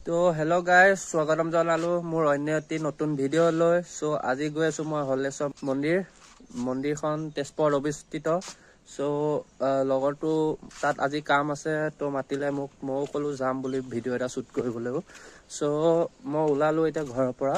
তো hello' guys, স্বাগতম জনালো মোৰ অন্য এটি নতুন ভিডিঅ' লৈ। চ' আজি গৈ আছো মই হলেশ্বৰ মন্দিৰখন তেজপুৰত অৱস্থিত। চ' লগৰটো তাত আজি কাম আছে, তো মাতিলে মোক, ময়ো ক'লো যাম বুলি ভিডিঅ' এটা শ্বুট কৰিবলৈ। চ' মই ওলালো এতিয়া ঘৰৰ পৰা।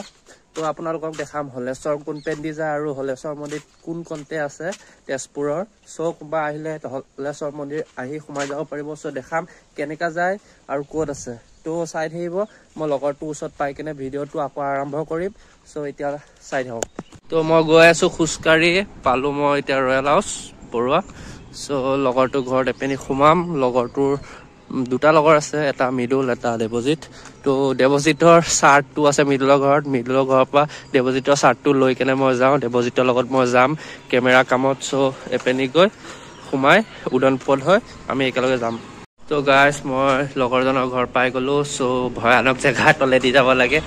তো আপোনালোকক দেখাম হলেশ্বৰ কোনপেণ্টি যায় আৰু হলেশ্বৰ মন্দিৰ কোন কণতে আছে তেজপুৰৰ। চ' কোনোবা আহিলে হলেশ্বৰ মন্দিৰ আহি সোমাই যাব পাৰিব। চ' দেখাম কেনেকা যায় আৰু ক'ত আছে। তো চাই থাকিব, মই লগৰটোৰ ওচৰত পাই কিনে ভিডিঅ'টো আকৌ আৰম্ভ কৰিম। চ' এতিয়া চাই থাকক। তো মই গৈ আছো খোজকাঢ়ি, পালো মই এতিয়া ৰয়েল হাউচ বৰুৱা। চ' লগৰটোৰ ঘৰত এপিনি সোমাম। লগৰটোৰ দুটা লগৰ আছে, এটা মৃদুল এটা দেৱজিত। তো দেৱজিতৰ চাৰ্টটো আছে মৃদুলৰ ঘৰত, মৃদুলৰ ঘৰৰ পৰা দেৱজিতৰ চাৰ্টটো লৈ কেনে মই যাওঁ। দেৱজিতৰ লগত মই যাম কেমেৰা কামত। চ' এপিনি গৈ সোমাই উদনপথ হৈ আমি একেলগে যাম। তো গাইজ, মই লগৰজনৰ ঘৰ পাই গ'লো। চ' ভয়ানক জেগা তলেদি যাব লাগে।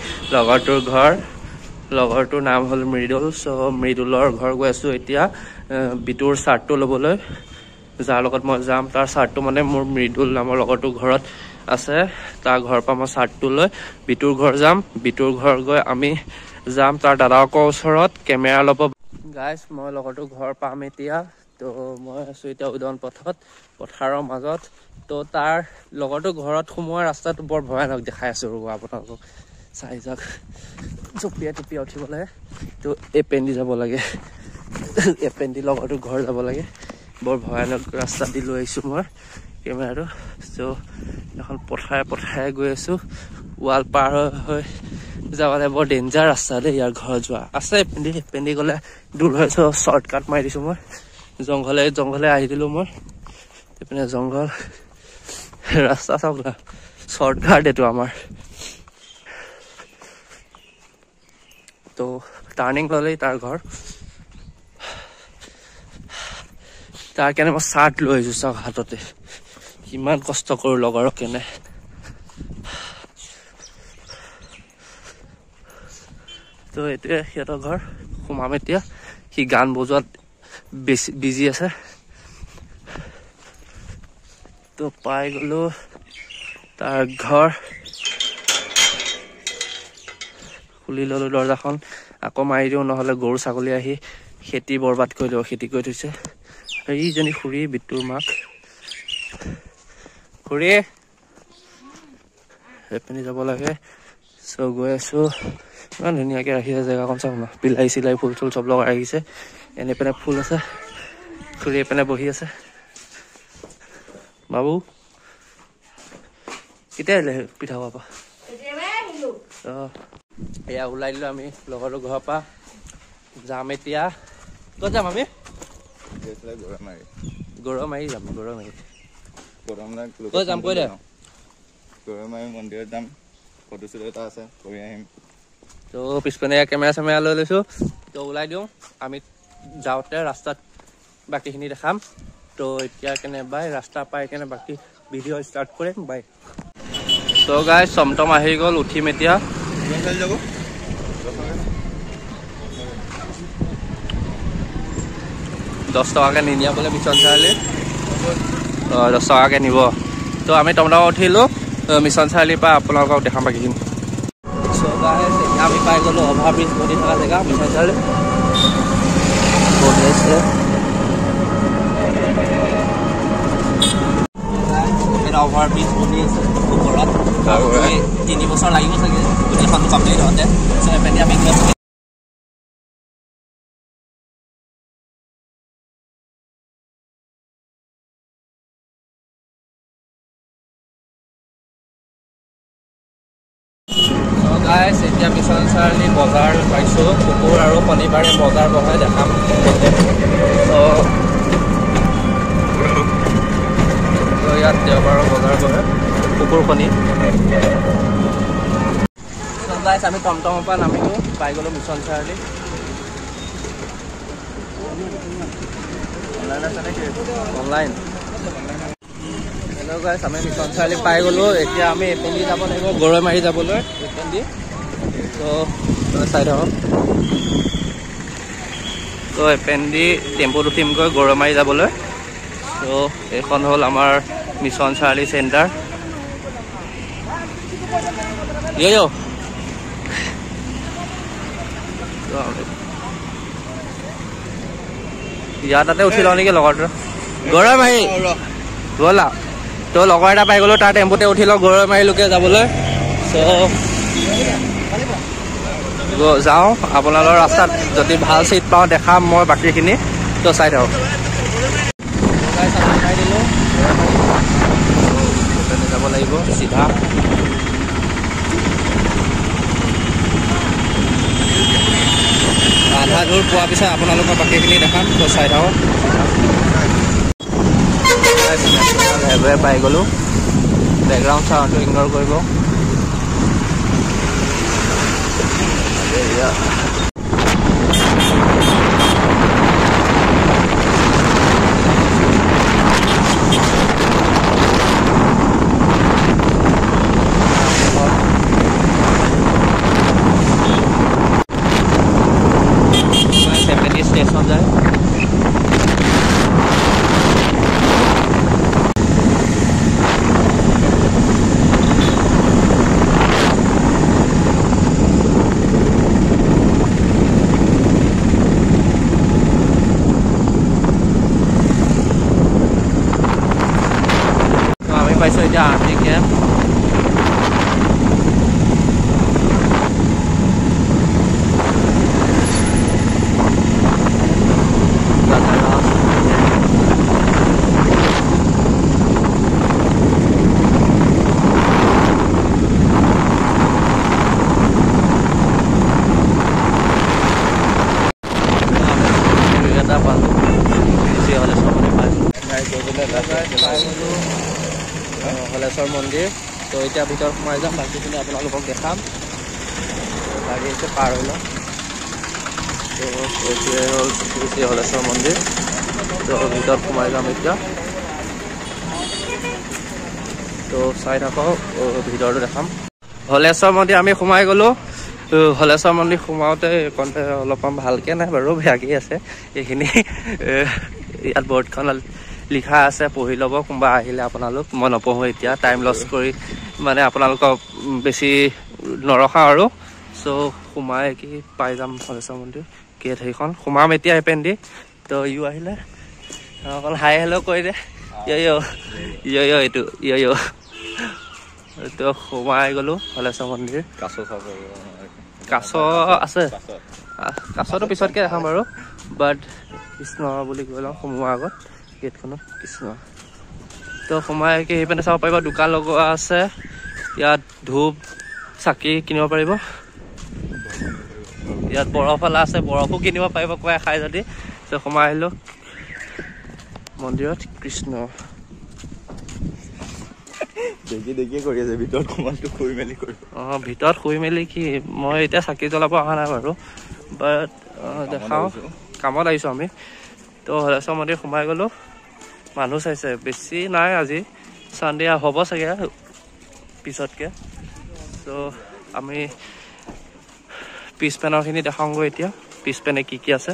লগৰটোৰ নাম হ'ল মৃদুল। চ' মৃদুলৰ ঘৰ গৈ আছো এতিয়া বিটুৰ চাৰ্টটো ল'বলৈ। যাৰ লগত মই যাম তাৰ চাৰ্টটো মানে মোৰ মৃদুল নামৰ লগৰটোৰ ঘৰত আছে। তাৰ ঘৰৰ পৰা মই চাৰ্টটো লৈ বিটুৰ ঘৰ যাম। বিটুৰ ঘৰ গৈ আমি যাম তাৰ দাদাকৰ ওচৰত কেমেৰা ল'ব। গাইজ, মই লগৰটোৰ ঘৰ পাম এতিয়া। তো মই আছো এতিয়া উদন পথত, পথাৰৰ মাজত। তো তাৰ লগৰটোৰ ঘৰত সোমোৱা ৰাস্তাটো বৰ ভয়ানক দেখাই আছো ৰ'ব আপোনালোকক। চাই যাওক, জঁপিয়াই উঠিব লাগে। তো এপেন্দি যাব লাগে, এপেন্দি লগৰটোৰ ঘৰ যাব লাগে। বৰ ভয়ানক ৰাস্তা দি লৈ আহিছো মই কেমেৰাটো। চ' এখন পথাৰে গৈ আছো। ৱাল পাৰ হৈ যাবলৈ বৰ ডেঞ্জাৰ ৰাস্তা দেই ইয়াৰ ঘৰত যোৱা। আছে এপেন্দি গ'লে দূৰ হৈ, শ্বৰ্টকাট মাৰি দিছো মই। জংঘলে আহি দিলো মই। এইপিনে জংঘল ৰাস্তা চাওক না, শ্বৰ্টকাট এইটো আমাৰ। তো টাৰ্ণিং ল'লেই তাৰ ঘৰ। তাৰ কাৰণে মই চাৰ্ট লৈ আহিছো চাওক হাততে। কিমান কষ্ট কৰো লগৰক কেনে। তো এইটোৱে সিহঁতৰ ঘৰ। সোমাম এতিয়া। সি গান বজোৱাত বিজি আছে। তো পাই গ'লো তাৰ ঘৰ। খুলি ললো দৰ্জাখন, আকৌ মাৰি দিওঁ, নহ'লে গৰু ছাগলী আহি খেতি বৰবাদ কৰি দিব। খেতি কৰি থৈছে এইজনী খুৰী, বিটুৰ মাক। খুৰী সেইপিনি যাব লাগে। চ' গৈ আছো। ইমান ধুনীয়াকে ৰাখিছে জেগাখন চাওক না। বিলাহী চিলাহী ফুল চুল চব লগাই ৰাখিছে। এনে পিনে ফুল আছে। খুৰী এপিনে বহি আছে। বাবু কেতিয়া আহিলে পিঠা খোৱাৰ পৰা? এয়া ওলাই দিলো আমি লগৰটো ঘৰৰ পৰা। যাম এতিয়া। ক'ত যাম আমি? গৰমাৰি যাম। ক'ত যাম কৈ দে। গৰমাৰি মন্দিৰত যাম, ফটো শ্বুট এটা আছে, কৰি আহিম। তো পিছপিনে কেমেৰা চেমেৰা লৈ লৈছো। তো ওলাই দিওঁ। আমি যাওঁতে ৰাস্তাত বাকীখিনি দেখাম। তো এতিয়া কেনে বাই ৰাস্তা পাই কেনে বাকী ভিডিঅ' ষ্টাৰ্ট কৰিম। বাই। তো গাইজ, টমটম আহি গ'ল, উঠিম এতিয়া। 10 টকাকৈ নিনিয়া বোলে মিছন চাৰিআলি। 10 টকাকৈ নিব। তো আমি টমটম উঠিলোঁ মিছন চাৰিআলিৰ পৰা। আপোনালোকক দেখাম বাকীখিনি। চ' গাইজ, এতিয়া আমি পাই গ'লোঁ অভাৰ ব্ৰিজ বনি থকা জেগা মিছন চাৰিআলি। বহি আছে অভাৰ ব্ৰিজ বনি আছে ওপৰত। 3 বছৰ লাগিব চাগে গোটেইখন কমপ্লিট হওঁতে। চ' এইপিনে আমি গৈ আছোঁ। গাইজ, এতিয়া মিছন চাৰিআলি বজাৰ পাইছোঁ। শুকুৰ আৰু শনিবাৰে বজাৰ বহাই দেখাম। ইয়াত দেওবাৰৰ বজাৰ বহে, শুকুৰ শনি। গাইজ, আমি টমটমৰ পৰা নামিলোঁ, পাই গ'লোঁ মিছন চাৰিআলি। অনলাইন। হেল্ল' গাইজ, আমি মিছন চাৰিআলি পাই গ'লোঁ। এতিয়া আমি এপেন্দি যাব লাগিব গৰৈমাৰী যাবলৈ। এপেন্দি তো চাই থাকক। তো এপেন্দি টেম্পুত উঠিমগৈ গৰৈমাৰী যাবলৈ। তো এইখন হ'ল আমাৰ মিছন চাৰিআলি চেণ্টাৰ। Yo. ইয়াৰ তাতে উঠি লওঁ নেকি লগৰটো গৌৰৱ মাৰি গ'লা তো লগৰ এটা পাই গ'লো তাৰ টেম্পুতে উঠি লওঁ গৌৰৱ মাৰিলৈকে যাবলৈ চ' যাওঁ আপোনালোকৰ ৰাস্তাত যদি ভাল চিট পাওঁ দেখাম মই বাকীখিনি তো চাই থাকক যাব লাগিব চিধা আধা দূৰ পোৱাৰ পিছত আপোনালোকৰ বাকীখিনি দেখাম তো চাই থাকক পাই গ'লোঁ বেকগ্ৰাউণ্ড চাউণ্ডটো ইগন'ৰ কৰিব ষ্টেচন যায় আমি পাইছোঁ এতিয়া আৰ্মি কেম্প হলেশ্বৰ মন্দিৰ তো এতিয়া ভিতৰত সোমাই যাম বাকীখিনি আপোনালোকক দেখাম গাড়ী হৈছে পাৰ হৈ লওঁ তো এইটোৱে হ'ল শ্ৰী হলেশ্বৰ মন্দিৰ তো ভিতৰত সোমাই যাম এতিয়া তো চাই থাকক ভিতৰটো দেখাম হলেশ্বৰ মন্দিৰ আমি সোমাই গ'লোঁ হলেশ্বৰ মন্দিৰ সোমাওঁতে এইকণতে অলপমান ভালকৈ নাই বাৰু বেয়াকৈ আছে এইখিনি ইয়াত বৰ্ডখন লিখা আছে পঢ়ি ল'ব কোনোবা আহিলে আপোনালোক মই নপঢ়োঁ এতিয়া টাইম লছ কৰি মানে আপোনালোকক বেছি নৰখাওঁ আৰু চ' সোমাই কি পাই যাম হলেশ্বৰ মন্দিৰ গেট সেইখন সোমাম এতিয়া এপেণ্ডি তো ইউ আহিলে অকণ হাই হেল্ল' কৈ দে এইটো তো সোমাই গ'লোঁ হলেশ্বৰ মন্দিৰ কাছ আছে কাছটো পিছতকৈ দেখাম বাৰু বাট কৃষ্ণ বুলি কৈ লওঁ সোমোৱাৰ আগত গেটখনত কৃষ্ণ তো সোমাই কি সেইপিনে চাব পাৰিব দোকান লগোৱা আছে ইয়াত ধূপ চাকি কিনিব পাৰিব ইয়াত বৰফৱালা আছে বৰফো কিনিব পাৰিব কোৱাই খাই যদি তো সোমাই আহিলোঁ মন্দিৰত কৃষ্ণ দেখি কৰি আছে ভিতৰত সোমালটো শুই মেলি কৰিব ভিতৰত শুই মেলি কি মই এতিয়া চাকি জ্বলাব অহা নাই বাৰু বাট দেখাওঁ কামত আহিছোঁ আমি তো হলেশ্বৰ মন্দিৰ সোমাই গ'লোঁ মানুহ চাইছে বেছি নাই আজি চানডে হ'ব চাগে পিছতকৈ ত' আমি পিছ পেনৰখিনি দেখাওঁগৈ এতিয়া পিছ পেনে কি আছে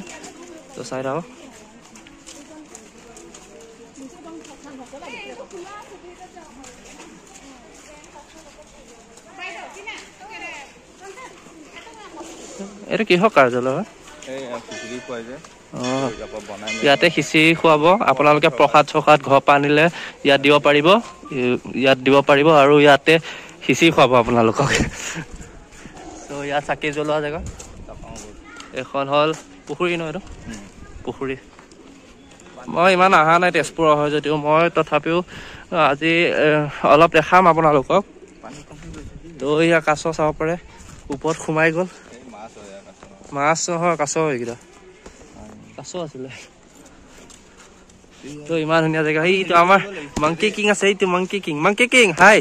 তো চাই থাকক এইটো কিহৰ কাৰ্যালয় ইয়াতে খিচিৰি খুৱাব আপোনালোকে প্ৰসাদ চসাদ ঘৰৰ পৰা আনিলে ইয়াত দিব পাৰিব আৰু ইয়াতে খিচিৰি খুৱাব আপোনালোকক ত' ইয়াত চাকি জ্বলোৱা জেগা এখন হ'ল পুখুৰী ন এইটো পুখুৰী মই ইমান অহা নাই তেজপুৰৰ হয় যদিও মই তথাপিও আজি অলপ দেখাম আপোনালোকক ত' ইয়াৰ কাছ চাব পাৰে ওপৰত সোমাই গ'ল মাছ নহয় কাছ এইকেইটা কাছ আছিলে তো ইমান ধুনীয়া জেগা এইটো আমাৰ মাংকি কিং আছে এইটো মাংকি কিং হাই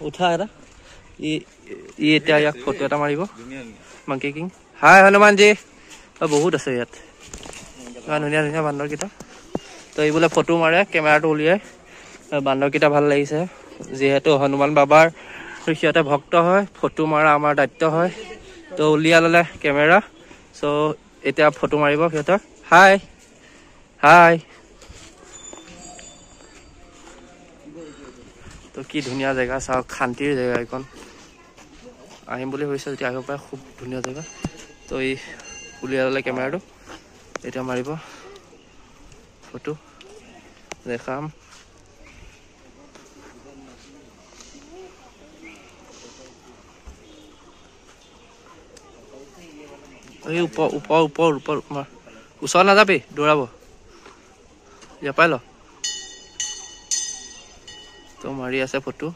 উঠা এটা ই এতিয়া ইয়াক ফটো এটা মাৰিব মাংকি কিং হাই হনুমানজী বহুত আছে ইয়াত ইমান ধুনীয়া ধুনীয়া বান্দৰকেইটা তো এই বোলে ফটো মাৰে কেমেৰাটো উলিয়াই বান্দৰকেইটা ভাল লাগিছে যিহেতু হনুমান বাবাৰ সিহঁতে ভক্ত হয় ফটো মাৰা আমাৰ দায়িত্ব হয় তো উলিয়াই ল'লে কেমেৰা চ' এতিয়া ফটো মাৰিব সিহঁতক হাই তো কি ধুনীয়া জেগা চাওক, শান্তিৰ জেগা এইখন। আহিম বুলি ভাবিছে যেতিয়া আহিব পাৰে, খুব ধুনীয়া জেগা। তো এই উলিয়াই ল'লে কেমেৰাটো, এতিয়া মাৰিব ফটো, দেখাম। এই ওপৰ ওপৰ ওপৰ ওপৰ ওচৰত নাযাবি, দৌৰাব। ইয়াৰ পাই ল। তো মাৰি আছে ফটো।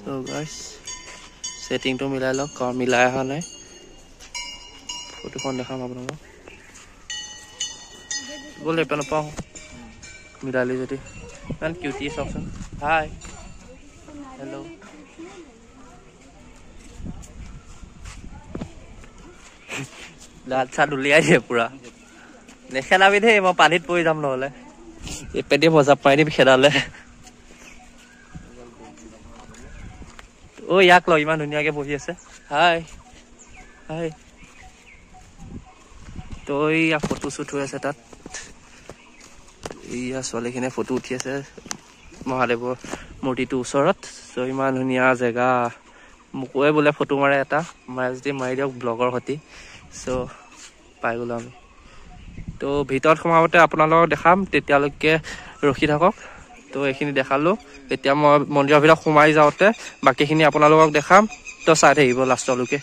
So guys, সেটিংটো মিলাই লওক, কাৰণ মিলাই অহা নাই। ফটোখন দেখাম আপোনালোকক। ব'ল এপে নাপাওঁ মিলালি যদি। ইমান কিউটি চাওকচোন। হাই, হেল্ল'। দাঁত চাত উলিয়াই দিয়ে পুৰা। নেখেলাবি দেই, মই পানীত পৰি যাম নহ'লে। এপেদি মজা পাই দিম খেদালে। অ' ইয়াক ল, ইমান ধুনীয়াকে বহি আছে। হাই হাই। তো ইয়াক ফটো শ্বুট হৈ আছে তাত। ইয়া ছোৱালীখিনিয়ে ফটো উঠি আছে মহাদেৱৰ মূৰ্তিটোৰ ওচৰত। চ' ইমান ধুনীয়া জেগা। মোকোৱে বোলে ফটো মাৰে এটা, মাৰে যদি মাৰি দিয়ক ব্লগৰ সৈতে। চ' পাই গ'লো আমি। তো ভিতৰত সোমাওঁতে আপোনালোকক দেখাম, তেতিয়ালৈকে ৰখি থাকক। তো এইখিনি দেখালোঁ। এতিয়া মই মন্দিৰৰ ভিতৰত সোমাই যাওঁতে বাকীখিনি আপোনালোকক দেখাম। তো চাই থাকিব লাষ্টলৈকে।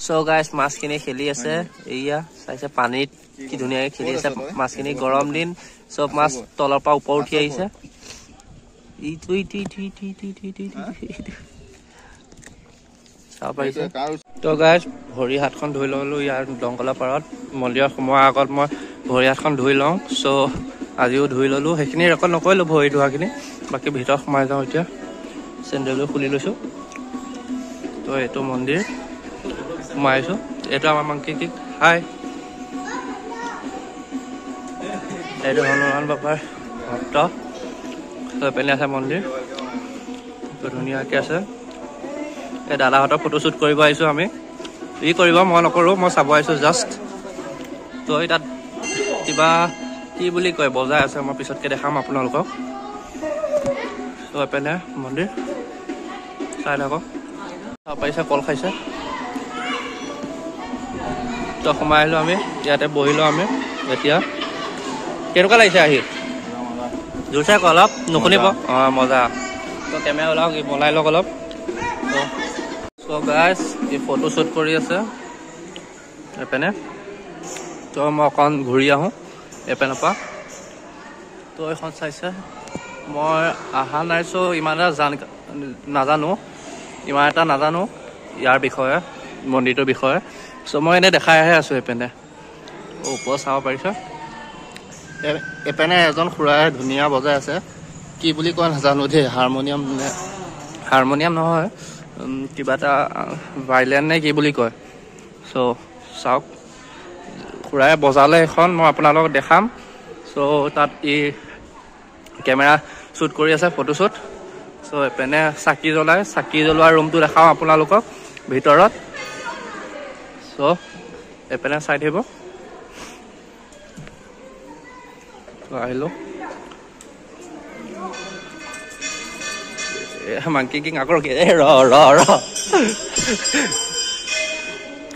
চ' গাইছ, মাছখিনি খেলি আছে। এয়া চাইছে পানীত কি ধুনীয়াকে খেলি আছে মাছখিনি। গৰম দিন, চব মাছ তলৰ পৰা ওপৰ উঠি আহিছে। চাব পাৰিছে। তো গাইছ, ভৰি হাতখন ধুই ল'লোঁ ইয়াৰ দংকলৰ পাৰত। মন্দিৰত সোমোৱাৰ আগত মই ভৰি হাতখন ধুই লওঁ। চ' আজিও ধুই ল'লোঁ। সেইখিনি ৰেকৰ্ড নকৰিলোঁ ভৰি ধোৱাখিনি। বাকী ভিতৰত সোমাই যাওঁ এতিয়া। চেণ্ডেলযোৰ খুলি লৈছোঁ। তো এইটো মন্দিৰ সোমাই আহিছোঁ। এইটো আমাৰ মাংকি কিক। হাই। এইটো হনুমান বাবাৰ ভক্ত। তো এইপিনে আছে মন্দিৰ, তো ধুনীয়াকৈ আছে। এই দাদাহঁতৰ ফটোশ্বুট কৰিব আহিছোঁ আমি। ই কৰিব, মই নকৰোঁ, মই চাব আহিছোঁ জাষ্ট। তো এই তাত কিবা কি বুলি কয় বজাই আছে, মই পিছতকৈ দেখাম আপোনালোকক। তো এইপিনে মন্দিৰ চাই থাকক। চাব পাৰিছে, কল খাইছে। তো সোমাই আহিলোঁ আমি, ইয়াতে বহিলোঁ আমি এতিয়া। কেনেকুৱা লাগিছে আহি? জোৰছে ক অলপ, নুশুনিব। অঁ মজা। তো কেমেৰা ওলাওক, বনাই লওক অলপ। চ' গাইছ, ই ফটো শ্বুট কৰি আছে এইপিনে। তো মই অকণ ঘূৰি আহোঁ এইপিনৰ পৰা। তো এইখন চাইছে, মই অহা নাই। চ' ইমান এটা নাজানো ইয়াৰ বিষয়ে, মন্দিৰটোৰ বিষয়ে। চ' মই এনেই দেখাইহে আছোঁ এইপিনে। ওপৰত চাব পাৰিছে। এইপিনে এজন খুৰাই ধুনীয়া বজাই আছে। কি বুলি কয় নাজানো দেই, হাৰমনিয়াম নহয়, কিবা এটা ভাইলেন নে কি বুলি কয়। চ' চাওক, খুৰাই বজালে এখন, মই আপোনালোকক দেখাম। চ' তাত ই কেমেৰা শ্বুট কৰি আছে, ফটোশ্বুট। চ' এইপিনে চাকি জ্বলোৱা ৰুমটো দেখাওঁ আপোনালোকক ভিতৰত। চ' এইপিনে চাই থাকিব। আহিলোঁ মাংকি কিং আকৌ ৰ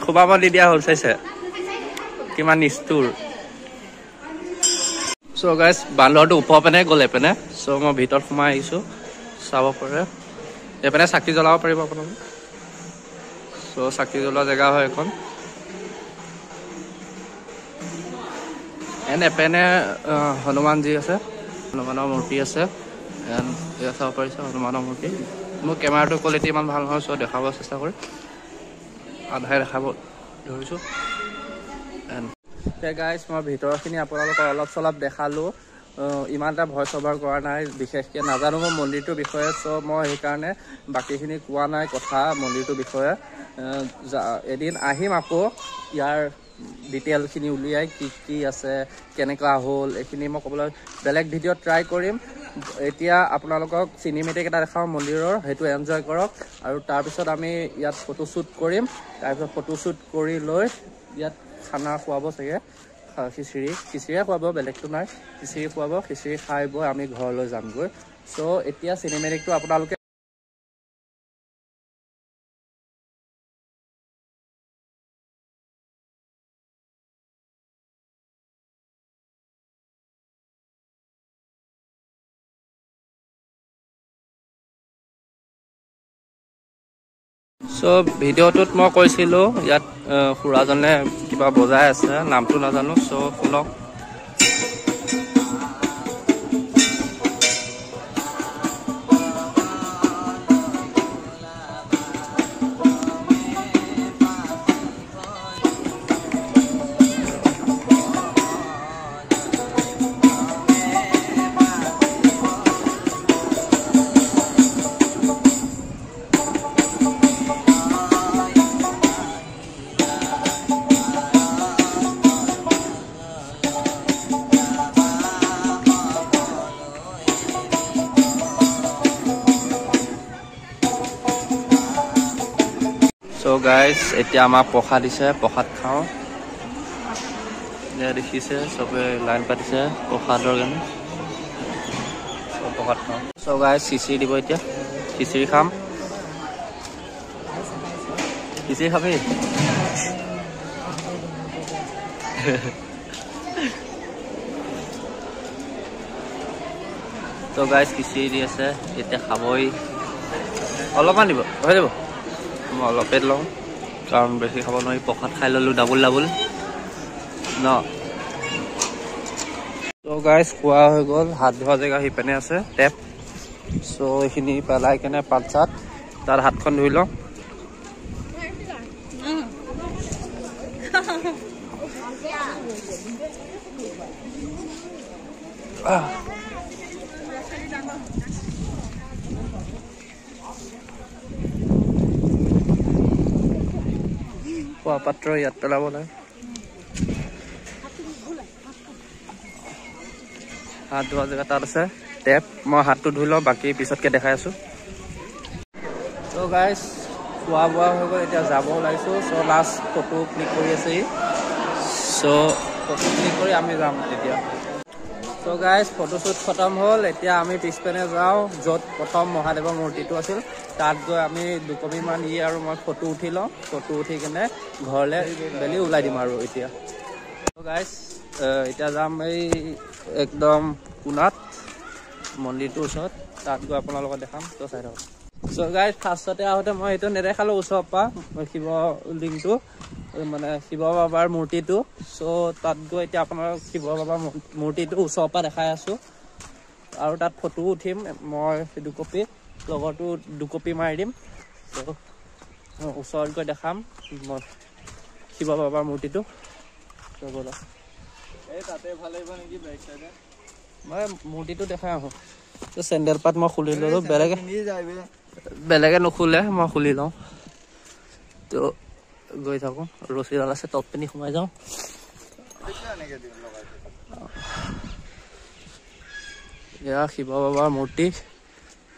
সোমাব নিদিয়া হ'ল, চাইছে কিমান নিষ্ঠুৰ। চ' গাইছ, বান্দৰটো ওপৰ পিনে গ'ল এইপিনে। চ' মই ভিতৰত সোমাই আহিছোঁ, চাব পাৰে। এইপিনে চাকি জ্বলাব পাৰিব আপোনালোকে। চ' চাকি জ্বলোৱা জেগা হয় এখন। এপিনে হনুমানজী আছে, হনুমানৰ মূৰ্তি আছে। এয়া চাব পাৰিছে হনুমানৰ মূৰ্তি। মোৰ কেমেৰাটো কোৱালিটি ইমান ভাল নহয়, চ' দেখাব চেষ্টা কৰি আধাই দেখাব ধৰিছোঁ। গাইছ, মই ভিতৰৰখিনি আপোনালোকক অলপ চলপ দেখালোঁ। ইমান এটা ভইচ অভাৰ কৰা নাই, বিশেষকৈ নাজানো মই মন্দিৰটোৰ বিষয়ে। চ' মই সেইকাৰণে বাকীখিনি কোৱা নাই কথা মন্দিৰটোৰ বিষয়ে। এদিন আহিম আকৌ ইয়াৰ ডিটেইলখিনি উলিয়াই, কি আছে, কেনেকুৱা হ'ল, এইখিনি মই ক'বলৈ বেলেগ ভিডিঅ'ত ট্ৰাই কৰিম। এতিয়া আপোনালোকক চিনেমেটিক এটা দেখাওঁ মন্দিৰৰ, সেইটো এনজয় কৰক। আৰু তাৰপিছত আমি ইয়াত ফটোশ্বুট কৰিম। তাৰপিছত ফটোশ্বুট কৰি লৈ ইয়াত খানা খুৱাব চাগে, খিচিৰিয়ে খুৱাব, বেলেগটো নাই। খিচিৰি খুৱাব, খিচিৰি খাই বৈ আমি ঘৰলৈ যামগৈ। চ' এতিয়া চিনেমেটিকটো আপোনালোকে চ' ভিডিঅ'টোত মই কৈছিলোঁ ইয়াত খুৰাজনে কিবা বজাই আছে, নামটো নাজানো। চ' শুনক। চ' গাইজ এতিয়া আমাক প্ৰসাদ দিছে, প্ৰসাদ খাওঁ। এয়া দেখিছে চবে লাইন পাতিছে প্ৰসাদৰ কাৰণে। প্ৰসাদ খাওঁ। চ' গাইজ খিচিৰি দিব এতিয়া, খিচিৰি খাম। খিচিৰি খাবি? ত' গাইজ খিচিৰি দি আছে, এতিয়া খাবই। অলপমান দিব, হৈ যাব। মই অলপে লওঁ কাৰণ বেছি খাব নোৱাৰি। প্ৰসাদ খাই ল'লোঁ ডাবুল ন। ত' গাইজ খোৱা হৈ গ'ল। হাত ধোৱা জেগা সিপিনে আছে টেপ। চ' এইখিনি পেলাই কেনে পাত চাত তাত হাতখন ধুই লওঁ। খোৱা পাত্ৰ ইয়াত পেলাব লাগে। হাত ধোৱা জেগা তাত আছে টেপ। মই হাতটো ধুই লওঁ, বাকী পিছতকে দেখাই আছোঁ। ত' গাইজ খোৱা বোৱা হৈ গ'ল, এতিয়া যাব ওলাইছোঁ। চ' লাষ্ট ফটো ক্লিক কৰি আছে ই। চ' ফটো ক্লিক কৰি আমি যাম এতিয়া। চ' গাইজ ফটোশ্বুট খতম হ'ল। এতিয়া আমি পিছপিনে যাওঁ য'ত প্ৰথম মহাদেৱৰ মূৰ্তিটো আছিল। তাত গৈ আমি 2 কপিমান ই আৰু মই ফটো উঠি লওঁ। ফটো উঠি কিনে ঘৰলৈ বেলি ওলাই দিম আৰু এতিয়া। চ' গাইজ এতিয়া যাম এই একদম কোণাত মন্দিৰটোৰ ওচৰত, তাত গৈ আপোনালোকক দেখাম। ত' চাই থাকক। চ' গাইজ ফাৰ্ষ্টতে আহোঁতে মই এইটো নেদেখালোঁ ওচৰৰ পৰা, শিৱ লিংগটো মানে শিৱ বাবাৰ মূৰ্তিটো। চ' তাত গৈ এতিয়া আপোনালোক শিৱ বাবাৰ মূৰ্তিটো ওচৰৰ পৰা দেখাই আছোঁ। আৰু তাত ফটো উঠিম মই 2 কপি, লগৰটো 2 কপি মাৰি দিম। চ' ওচৰত গৈ দেখাম মই শিৱ বাবাৰ মূৰ্তিটো। মই মূৰ্তিটো দেখাই আহোঁ। তো চেণ্ডেল পাত মই খুলি ল'লোঁ, বেলেগে নুখুলে, মই খুলি লওঁ। তো গৈ থাকোঁ, ৰছীডাল আছে টপ পিনি সোমাই যাওঁ। এয়া শিৱ বাবাৰ মূৰ্তি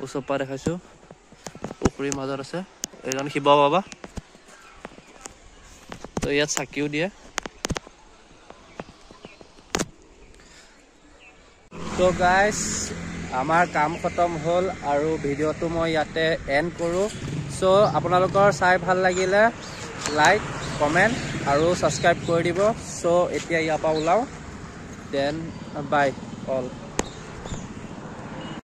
ওচৰৰ পৰা দেখাইছোঁ। পুখুৰীৰ মাজত আছে এইজন শিৱ বাবা। তো ইয়াত চাকিও দিয়ে। তো গাইজ আমাৰ কাম খতম হ'ল আৰু ভিডিঅ'টো মই ইয়াতে এণ্ড কৰোঁ। চ' আপোনালোকৰ চাই ভাল লাগিলে লাইক, কমেণ্ট আৰু ছাবস্ক্ৰাইব কৰি দিব। চ' এতিয়া ইয়াৰ পৰা ওলাওঁ। দেন বাই অল।